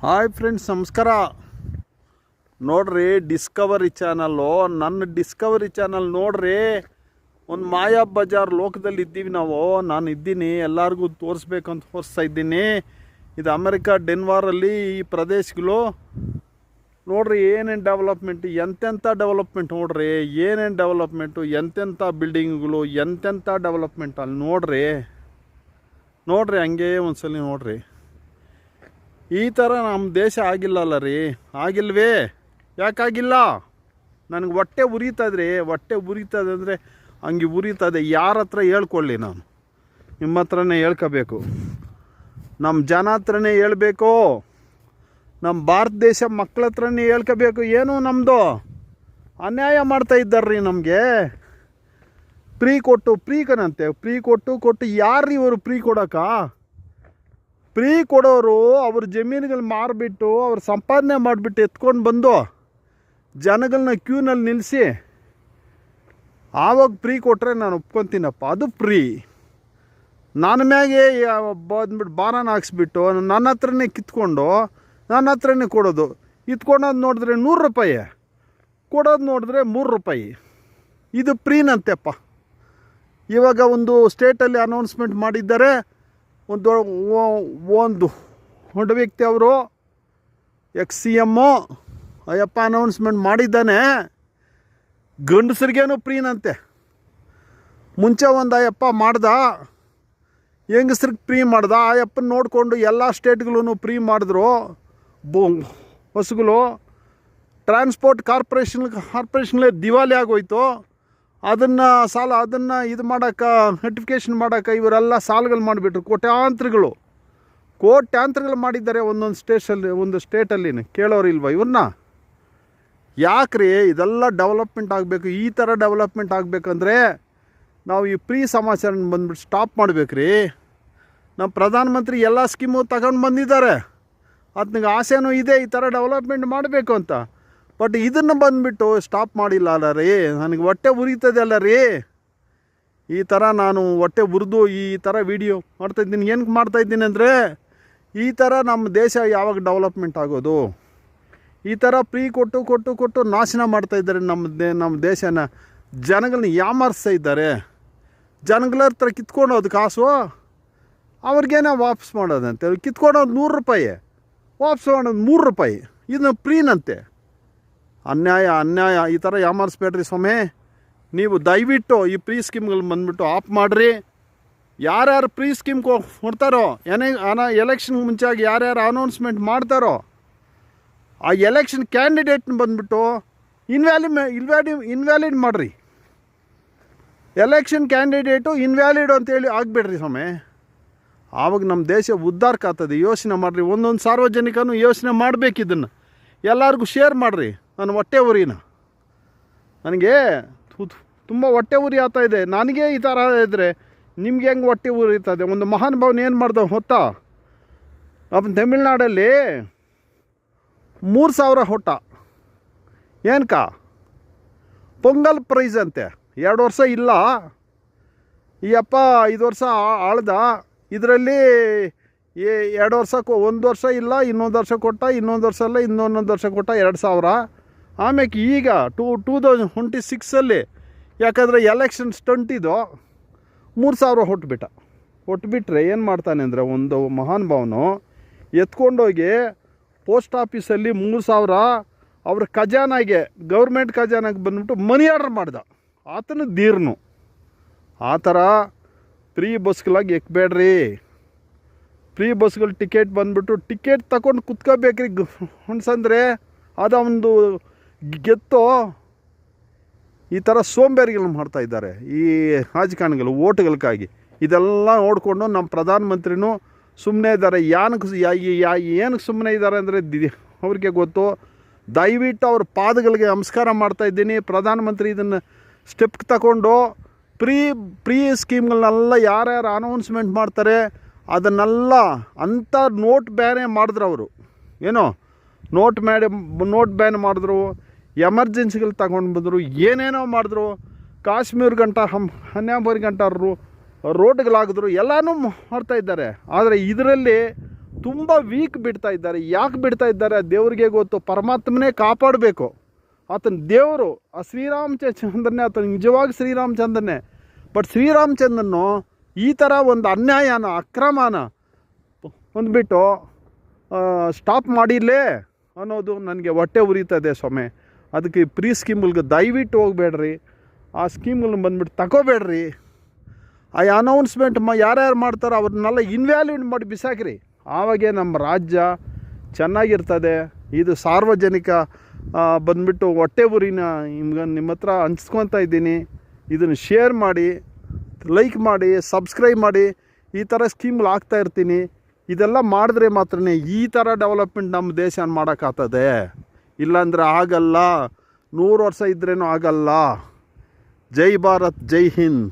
Hi friends, ನಮಸ್ಕಾರ. ನೋಡ್ರಿ, Discovery channel, ನನ್ನ ಡಿಸ್ಕವರಿ ಚಾನಲ್ ನೋಡ್ರಿ. ಒಂದು ಮಾಯಾ ಬಜಾರ್ ಲೋಕದಲ್ಲಿ ಇದ್ದೀವಿ ನಾವು. ನಾನು ಇದ್ದೀನಿ, ಎಲ್ಲರಿಗೂ ತೋರಿಸ್ಬೇಕಂತ ತೋರಿಸ್ತಾ ಇದ್ದೀನಿ. ಇದು ಅಮೆರಿಕ ಡೆನ್ವಾರಲ್ಲಿ ಈ ಪ್ರದೇಶಗಳು ನೋಡ್ರಿ. ಏನೇನು ಡೆವಲಪ್ಮೆಂಟ್, ಎಂತೆಂಥ ಡೆವಲಪ್ಮೆಂಟ್ ನೋಡ್ರಿ. ಏನೇನು ಡೆವಲಪ್ಮೆಂಟು, ಎಂತೆಂಥ ಬಿಲ್ಡಿಂಗ್ಗಳು, ಎಂತೆಂಥ ಡೆವಲಪ್ಮೆಂಟ್ ಅಲ್ಲಿ ನೋಡ್ರಿ. ಹಂಗೆ ಒಂದ್ಸಲ ನೋಡ್ರಿ. ಈ ಥರ ನಮ್ಮ ದೇಶ ಆಗಿಲ್ಲಲ್ಲ ರೀ. ಆಗಿಲ್ವೇ? ಯಾಕಾಗಿಲ್ಲ? ನನಗೆ ಹೊಟ್ಟೆ ಉರಿತದ್ರಿ. ಹೊಟ್ಟೆ ಉರಿತದೆ ಅಂದರೆ ಹಂಗೆ ಉರಿತದೆ. ಯಾರ ಹತ್ರ ಹೇಳ್ಕೊಳ್ಳಿ? ನಾನು ನಿಮ್ಮ ಹತ್ರನೇ ಹೇಳ್ಕೋಬೇಕು, ನಮ್ಮ ಜನ ಹತ್ರನೇ ಹೇಳ್ಬೇಕು, ನಮ್ಮ ಭಾರತ ದೇಶ ಮಕ್ಕಳ ಹತ್ರನೇ ಹೇಳ್ಕೋಬೇಕು. ಏನು ನಮ್ಮದು ಅನ್ಯಾಯ ಮಾಡ್ತಾ ಇದ್ದಾರ್ರಿ ನಮಗೆ. ಫ್ರೀ ಕೊಟ್ಟು ಯಾರು ಇವರು ಫ್ರೀ ಕೊಡೋಕ್ಕ? ಫ್ರೀ ಕೊಡೋರು ಅವ್ರ ಜಮೀನುಗಳು ಮಾರಿಬಿಟ್ಟು ಅವ್ರು ಸಂಪಾದನೆ ಮಾಡಿಬಿಟ್ಟು ಎತ್ಕೊಂಡು ಬಂದು ಜನಗಳನ್ನ ಕ್ಯೂನಲ್ಲಿ ನಿಲ್ಲಿಸಿ ಆವಾಗ ಫ್ರೀ ಕೊಟ್ಟರೆ ನಾನು ಒಪ್ಕೊತೀನಪ್ಪ. ಅದು ಫ್ರೀ. ನನ್ನ ಮ್ಯಾಗೆ ಬಂದ್ಬಿಟ್ಟು ಬಾರನ ಹಾಕ್ಸ್ಬಿಟ್ಟು ನನ್ನ ಹತ್ರನೇ ಕಿತ್ಕೊಂಡು ನನ್ನ ಹತ್ರನೇ ಕೊಡೋದು. ಇತ್ಕೊಳೋದು ನೋಡಿದ್ರೆ 100 ರೂಪಾಯಿ, ಕೊಡೋದು ನೋಡಿದ್ರೆ 3 ರೂಪಾಯಿ. ಇದು ಫ್ರೀನಂತೆಪ್ಪ. ಇವಾಗ ಒಂದು ಸ್ಟೇಟಲ್ಲಿ ಅನೌನ್ಸ್ಮೆಂಟ್ ಮಾಡಿದ್ದಾರೆ. ಒಂದು ವ್ಯಕ್ತಿ ಅವರು CM ಅಯ್ಯಪ್ಪ ಅನೌನ್ಸ್ಮೆಂಟ್ ಮಾಡಿದ್ದಾನೆ, ಗಂಡಸರಿಗೇನು ಫ್ರೀನಂತೆ. ಮುಂಚೆ ಒಂದು ಅಯ್ಯಪ್ಪ ಮಾಡ್ದ, ಹೆಂಗಸ್ರಿಗೆ ಫ್ರೀ ಮಾಡ್ದ. ಅಯ್ಯಪ್ಪನ ನೋಡಿಕೊಂಡು ಎಲ್ಲ ಸ್ಟೇಟ್ಗಳೂ ಫ್ರೀ ಮಾಡಿದ್ರು. ಬಸ್ಗಳು ಟ್ರಾನ್ಸ್ಪೋರ್ಟ್ ಕಾರ್ಪೊರೇಷನ್ಲೇ ದಿವಾಲಿ ಆಗೋಯ್ತು. ಅದನ್ನು ಇದು ಮಾಡೋಕ್ಕೆ, ನೋಟಿಫಿಕೇಷನ್ ಮಾಡೋಕ್ಕೆ ಇವರೆಲ್ಲ ಸಾಲಗಳು ಮಾಡಿಬಿಟ್ರು. ಕೋಟ್ಯಾಂತರಗಳು ಮಾಡಿದ್ದಾರೆ ಒಂದು ಸ್ಟೇಟಲ್ಲಿ. ಕೇಳೋರು ಇಲ್ವ ಇವ್ರನ್ನ? ಯಾಕ್ರಿ ಇದೆಲ್ಲ ಡೆವಲಪ್ಮೆಂಟ್ ಆಗಬೇಕು? ಈ ಥರ ಡೆವಲಪ್ಮೆಂಟ್ ಆಗಬೇಕಂದ್ರೆ ನಾವು ಈ ಫ್ರೀ ಸಮಾಚಾರ ಬಂದ್ಬಿಟ್ಟು ಸ್ಟಾಪ್ ಮಾಡಬೇಕ್ರಿ. ನಮ್ಮ ಪ್ರಧಾನಮಂತ್ರಿ ಎಲ್ಲ ಸ್ಕೀಮು ತಗೊಂಡು ಬಂದಿದ್ದಾರೆ. ಅದಕ್ಕೆ ಆಸೆನೂ ಇದೆ ಈ ಥರ ಡೆವಲಪ್ಮೆಂಟ್ ಮಾಡಬೇಕು ಅಂತ. ಬಟ್ ಇದನ್ನು ಬಂದುಬಿಟ್ಟು ಸ್ಟಾಪ್ ಮಾಡಿಲ್ಲ ಅಲ್ಲ ರೀ. ನನಗೆ ಹೊಟ್ಟೆ ಉರಿತದೆ ಅಲ್ಲ ರೀ. ಈ ಥರ ನಾನು ಹೊಟ್ಟೆ ಉರಿದು ಈ ಥರ ವೀಡಿಯೋ ಮಾಡ್ತಾಯಿದ್ದೀನಿ. ಏನಕ್ಕೆ ಮಾಡ್ತಾಯಿದ್ದೀನಿ ಅಂದರೆ, ಈ ಥರ ನಮ್ಮ ದೇಶ ಯಾವಾಗ ಡೆವಲಪ್ಮೆಂಟ್ ಆಗೋದು? ಈ ಥರ ಫ್ರೀ ಕೊಟ್ಟು ನಾಶನ ಮಾಡ್ತಾಯಿದ್ದಾರೆ ನಮ್ಮ ದೇಶನ. ಜನಗಳನ್ನ ಯಾಮಾರಿಸ್ತಾ ಇದ್ದಾರೆ. ಜನಗಳ ಹತ್ರ ಕಿತ್ಕೊಂಡೋದು ಕಾಸು ಅವ್ರಿಗೇನೋ ವಾಪಸ್ ಮಾಡೋದಂತೆ. ಕಿತ್ಕೊಂಡೋದು 100 ರೂಪಾಯಿ, ವಾಪಸ್ ಮಾಡೋದು 3 ರೂಪಾಯಿ. ಇದನ್ನ ಫ್ರೀನಂತೆ. ಅನ್ಯಾಯ. ಈ ಥರ ಯಾಮಾರಿಸ್ಬೇಡ್ರಿ ಸ್ವಾಮಿ. ನೀವು ದಯವಿಟ್ಟು ಈ ಫ್ರೀ ಸ್ಕೀಮ್ಗಳು ಬಂದುಬಿಟ್ಟು ಆಫ್ ಮಾಡಿರಿ. ಯಾರ್ಯಾರು ಫ್ರೀ ಸ್ಕೀಮ್ ಕೊಡ್ತಾರೋ, ಎಲೆಕ್ಷನ್ಗೆ ಮುಂಚೆಯಾಗಿ ಯಾರ್ಯಾರು ಅನೌನ್ಸ್ಮೆಂಟ್ ಮಾಡ್ತಾರೋ ಆ ಎಲೆಕ್ಷನ್ ಕ್ಯಾಂಡಿಡೇಟ್ನ ಬಂದುಬಿಟ್ಟು ಇನ್ವ್ಯಾಲಿಡ್ ಮಾಡಿರಿ. ಎಲೆಕ್ಷನ್ ಕ್ಯಾಂಡಿಡೇಟು ಇನ್ವ್ಯಾಲಿಡ್ ಅಂತೇಳಿ ಆಗಬೇಡ್ರಿ ಸ್ವಾಮಿ. ಆವಾಗ ನಮ್ಮ ದೇಶ ಉದ್ಧಾರಕ್ಕೆ ಆಗ್ತದೆ. ಯೋಚನೆ ಮಾಡಿರಿ. ಒಂದೊಂದು ಸಾರ್ವಜನಿಕನೂ ಯೋಚನೆ ಮಾಡಬೇಕು. ಇದನ್ನು ಎಲ್ಲರಿಗೂ ಶೇರ್ ಮಾಡಿರಿ. ನನ್ನ ಹೊಟ್ಟೆ ಉರಿನ ನನಗೆ ತುಂಬ ಹೊಟ್ಟೆ ಉರಿ ಆಗ್ತಾಯಿದೆ. ನನಗೆ ಈ ಥರ ಇದ್ದರೆ ನಿಮ್ಗೆ ಹೆಂಗೆ ಹೊಟ್ಟೆ ಉರಿತದೆ? ಒಂದು ಮಹಾನ್ ಭಾವನ ಏನು ಮಾಡ್ದ ಹೊತ್ತ? ತಮಿಳ್ನಾಡಲ್ಲಿ 3000 ಹೊಟ್ಟ. ಏನಕ್ಕ? ಪೊಂಗಲ್ ಪ್ರೈಸ್ ಅಂತೆ. 2 ವರ್ಷ ಇಲ್ಲ ಈ ಅಪ್ಪ 5 ವರ್ಷ ಆಳ್ದ. ಇದರಲ್ಲಿ 2 ವರ್ಷಕ್ಕೆ 1 ವರ್ಷ ಇಲ್ಲ, ಇನ್ನೊಂದು ವರ್ಷ ಕೊಟ್ಟ, ಇನ್ನೊಂದು ವರ್ಷ ಇಲ್ಲ, ಇನ್ನೊಂದು ವರ್ಷ ಕೊಟ್ಟ 2000. ಆಮೇಲೆ ಈಗ 2026 ಯಾಕಂದರೆ ಎಲೆಕ್ಷನ್ ಸ್ಟಂಟ್ ಇದು, 3000 ಹೊಟ್ಬಿಟ್ರೆ ಏನು ಮಾಡ್ತಾನೆ ಅಂದರೆ, ಒಂದು ಮಹಾನ್ ಭಾವನು ಎತ್ಕೊಂಡೋಗಿ ಪೋಸ್ಟ್ ಆಫೀಸಲ್ಲಿ 3000 ಅವ್ರ ಖಜಾನಾಗೆ, ಗೌರ್ಮೆಂಟ್ ಖಜಾನಾಗೆ ಬಂದ್ಬಿಟ್ಟು ಮನಿ ಆರ್ಡರ್ ಮಾಡ್ದ. ಆತನ ದೀರ್ನು. ಆ ಥರ ಫ್ರೀ ಬಸ್ಗಳಾಗಿ ಎಕ್ಬೇಡ್ರಿ. ಫ್ರೀ ಬಸ್ಗಳು ಟಿಕೆಟ್ ತಗೊಂಡು ಕುತ್ಕೋಬೇಕ್ರಿ ಹುಣ್ಸಂದ್ರೆ. ಅದು ಒಂದು ಗೆತ್ತು. ಈ ಥರ ಸೋಂಬೇರಿಗಳನ್ನ ಮಾಡ್ತಾಯಿದ್ದಾರೆ ಈ ರಾಜಕಾರಣಿಗಳು ಓಟ್ಗಳಿಗಾಗಿ. ಇದೆಲ್ಲ ನೋಡಿಕೊಂಡು ನಮ್ಮ ಪ್ರಧಾನಮಂತ್ರಿನೂ ಸುಮ್ಮನೆ ಇದ್ದಾರೆ. ಏನಕ್ಕೆ ಸುಮ್ಮನೆ ಇದ್ದಾರೆ ಅಂದರೆ ಅವ್ರಿಗೆ ಗೊತ್ತು. ದಯವಿಟ್ಟು ಅವ್ರ ಪಾದಗಳಿಗೆ ನಮಸ್ಕಾರ ಮಾಡ್ತಾಯಿದ್ದೀನಿ. ಪ್ರಧಾನಮಂತ್ರಿ ಇದನ್ನು ಸ್ಟೆಪ್ ತಗೊಂಡು ಫ್ರೀ ಸ್ಕೀಮ್ಗಳನ್ನೆಲ್ಲ ಯಾರ್ಯಾರು ಅನೌನ್ಸ್ಮೆಂಟ್ ಮಾಡ್ತಾರೆ ಅದನ್ನೆಲ್ಲ ಅಂಥ ನೋಟ್ ಬ್ಯಾನೇ ಮಾಡಿದ್ರು ಅವರು. ಏನೋ ನೋಟ್ ಬ್ಯಾನ್ ಮಾಡಿದ್ರು, ಎಮರ್ಜೆನ್ಸಿಗಳು ತಗೊಂಡು ಬಂದರು, ಏನೇನೋ ಮಾಡಿದ್ರು. ಕಾಶ್ಮೀರ ಗಂಟ ಕನ್ಯಾಕುಮಾರಿ ಗಂಟ ರೋಡ್ಗಳಾಗಿದ್ರು, ಎಲ್ಲನೂ ಮಾಡ್ತಾಯಿದ್ದಾರೆ. ಆದರೆ ಇದರಲ್ಲಿ ತುಂಬ ವೀಕ್ ಬಿಡ್ತಾ ಇದ್ದಾರೆ. ಯಾಕೆ ಬಿಡ್ತಾ ಇದ್ದಾರೆ ದೇವ್ರಿಗೆ ಗೊತ್ತು. ಪರಮಾತ್ಮನೇ ಕಾಪಾಡಬೇಕು. ಆತನ ದೇವರು ಆ ಶ್ರೀರಾಮಚಂದ್ರನೇ, ಆತನ ನಿಜವಾಗಿ ಶ್ರೀರಾಮಚಂದ್ರನೇ. ಬಟ್ ಶ್ರೀರಾಮಚಂದ್ರನು ಈ ಥರ ಒಂದು ಅನ್ಯಾಯನ ಅಕ್ರಮನ ಹೊಂದ್ಬಿಟ್ಟು ಸ್ಟಾಪ್ ಮಾಡಿರಲೇ ಅನ್ನೋದು ನನಗೆ ಹೊಟ್ಟೆ ಉರಿತದೆ ಸ್ವಾಮಿ. ಅದಕ್ಕೆ ಪ್ರೀ ಸ್ಕೀಮ್ಗಳಿಗೆ ದಯವಿಟ್ಟು ಹೋಗಬೇಡ್ರಿ. ಆ ಸ್ಕೀಮ್ಗಳನ್ನ ಬಂದುಬಿಟ್ಟು ತಗೋಬೇಡ್ರಿ. ಆ ಅನೌನ್ಸ್ಮೆಂಟ್ ಯಾರ್ಯಾರು ಮಾಡ್ತಾರೋ ಅವ್ರನ್ನೆಲ್ಲ ಇನ್ವ್ಯಾಲ್ಯೂಡ್ ಮಾಡಿ ಬಿಸಾಕ್ರಿ. ಆವಾಗೇ ನಮ್ಮ ರಾಜ್ಯ ಚೆನ್ನಾಗಿರ್ತದೆ. ಇದು ಸಾರ್ವಜನಿಕ ಬಂದುಬಿಟ್ಟು ಹೊಟ್ಟೆ ಉರಿನ ನಿಮ್ಮ ಹತ್ರ ಹಂಚ್ಕೊತಾ ಇದ್ದೀನಿ. ಇದನ್ನು ಶೇರ್ ಮಾಡಿ, ಲೈಕ್ ಮಾಡಿ, ಸಬ್ಸ್ಕ್ರೈಬ್ ಮಾಡಿ. ಈ ಥರ ಸ್ಕೀಮ್ಗಳು ಹಾಕ್ತಾ ಇರ್ತೀನಿ. ಇದೆಲ್ಲ ಮಾಡಿದ್ರೆ ಮಾತ್ರ ಈ ಥರ ಡೆವಲಪ್ಮೆಂಟ್ ನಮ್ಮ ದೇಶ ಮಾಡೋಕ್ಕಾಗ್ತದೆ. ಇಲ್ಲಾಂದರೆ ಆಗಲ್ಲ. 100 ವರ್ಷ ಇದ್ರೇನೂ ಆಗಲ್ಲ. ಜೈ ಭಾರತ್, ಜೈ ಹಿಂದ್.